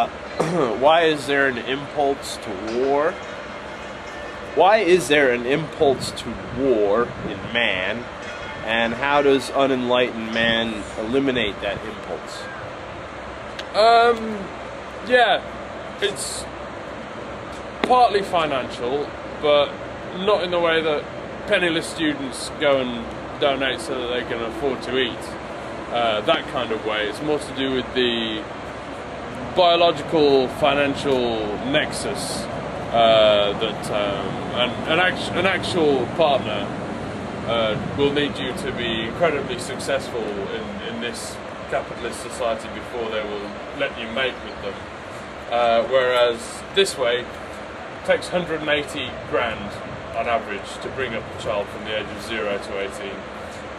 Why is there an impulse to war? Why is there an impulse to war in man, and how does unenlightened man eliminate that impulse? Yeah, it's partly financial, but not in the way that penniless students go and donate so that they can afford to eat. That kind of way. It's more to do with the biological, financial nexus that an actual partner will need you to be incredibly successful in this capitalist society before they will let you mate with them. Whereas this way, it takes 180 grand on average to bring up a child from the age of 0 to 18.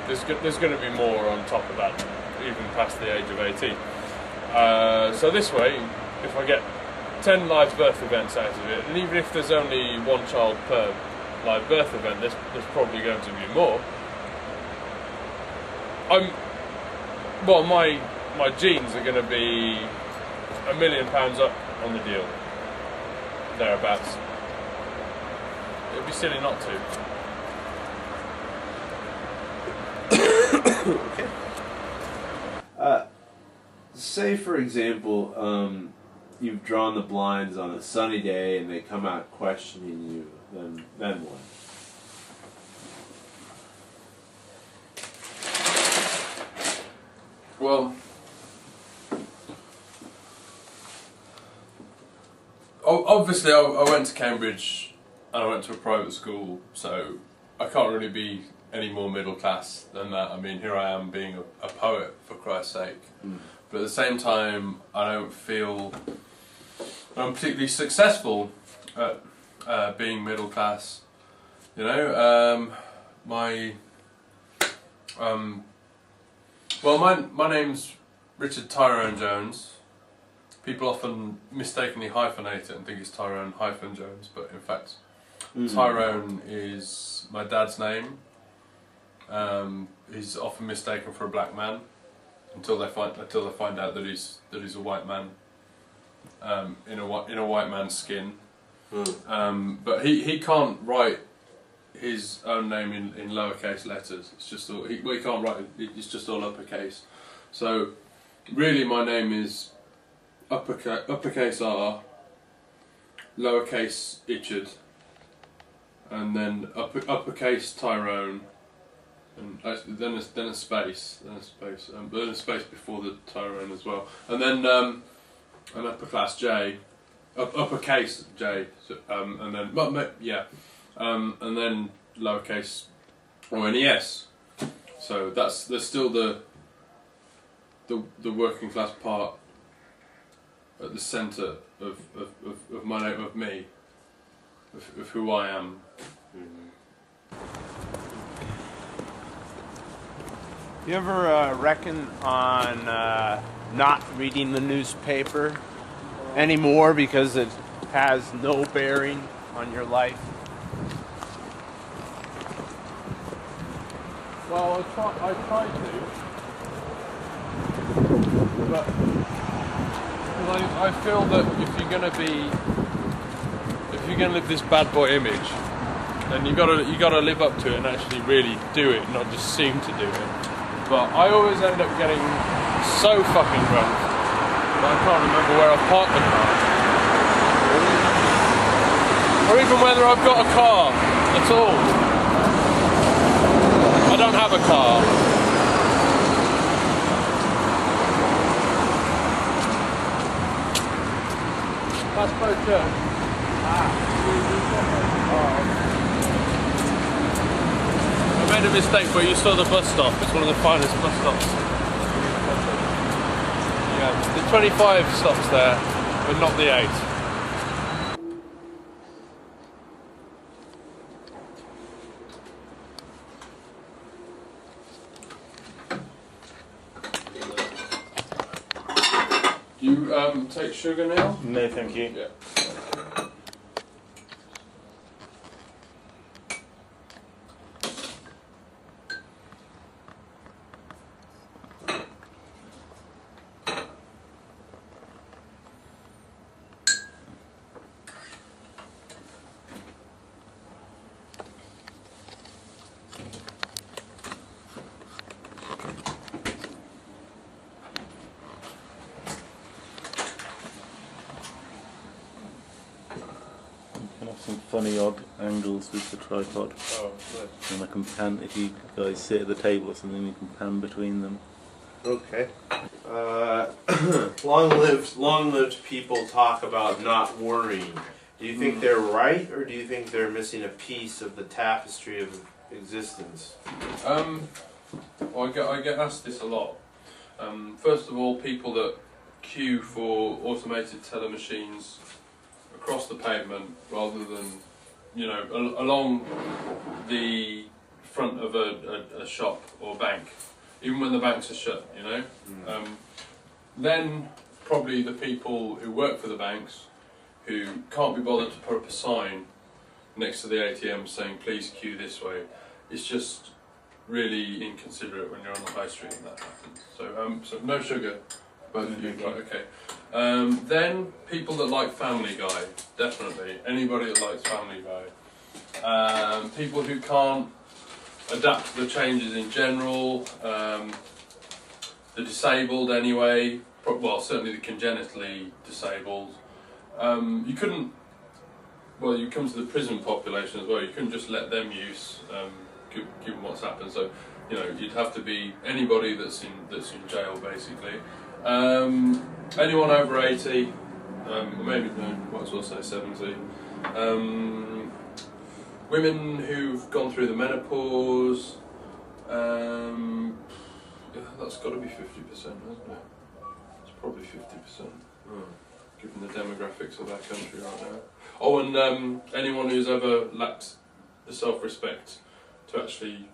There's going to be more on top of that, even past the age of 18. So this way, if I get 10 live birth events out of it, and even if there's only one child per live birth event, there's probably going to be more. My genes are going to be £1 million up on the deal, thereabouts. It'd be silly not to. Okay. Say, for example, you've drawn the blinds on a sunny day and they come out questioning you, then what? Well, obviously I went to Cambridge and I went to a private school, so I can't really be any more middle class than that. I mean, here I am being a poet, for Christ's sake. But at the same time, I don't feel I'm particularly successful at being middle class. You know, my name's Richard Tyrone Jones. People often mistakenly hyphenate it and think it's Tyrone hyphen Jones, but in fact, Tyrone is my dad's name. He's often mistaken for a black man until they find out that he's a white man in a white man's skin. But he can't write his own name in lowercase letters. It's just all, he can't write it. It's just all uppercase. So really, my name is uppercase R, lowercase Richard, and then uppercase Tyrone. And then a space, but then a space before the Tyrone as well, and then an upperclass J, uppercase J, and then and then lowercase or any S. So there's still the working class part at the centre of my name, of me, of who I am. You ever reckon on not reading the newspaper anymore because it has no bearing on your life? Well, I try to, but I feel that if you're gonna live this bad boy image, then you gotta live up to it and actually really do it, not just seem to do it. But I always end up getting so fucking drunk that I can't remember where I've parked the car. Or even whether I've got a car at all. I don't have a car. Passport Church. I made a mistake, but you saw the bus stop. It's one of the finest bus stops. Yeah, the 25 stops there, but not the 8. Do you take sugar now? No, thank you. Yeah. some funny odd angles with the tripod. Oh, nice. And I can pan, if you guys sit at the table or something, you can pan between them. Okay. Long-lived people talk about not worrying. Do you think they're right, or do you think they're missing a piece of the tapestry of existence? Well, I get asked this a lot. First of all, people that queue for automated teller machines across the pavement rather than, you know, along the front of a shop or bank, even when the banks are shut, you know. Then probably the people who work for the banks who can't be bothered to put up a sign next to the ATM saying please queue this way. It's just really inconsiderate when you're on the high street and that happens. So no sugar, both of you, right, okay. Then people that like Family Guy, definitely. Anybody that likes Family Guy. People who can't adapt to the changes in general, the disabled anyway, well certainly the congenitally disabled. You couldn't, well you come to the prison population as well, you couldn't just let them use, given what's happened, so you know you'd have to be anybody that's in jail basically. Anyone over 80, maybe no, might as well say 70. Women who've gone through the menopause, yeah, that's got to be 50%, hasn't it? It's probably 50%, given the demographics of our country right now. Oh, and anyone who's ever lacked the self-respect to actually,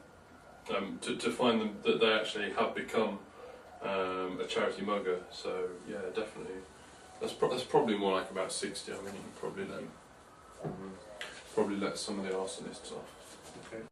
to find them that they actually have become a charity mugger. So yeah, definitely. That's probably more like about 60. I mean, you can probably let some of the arsonists off. Okay.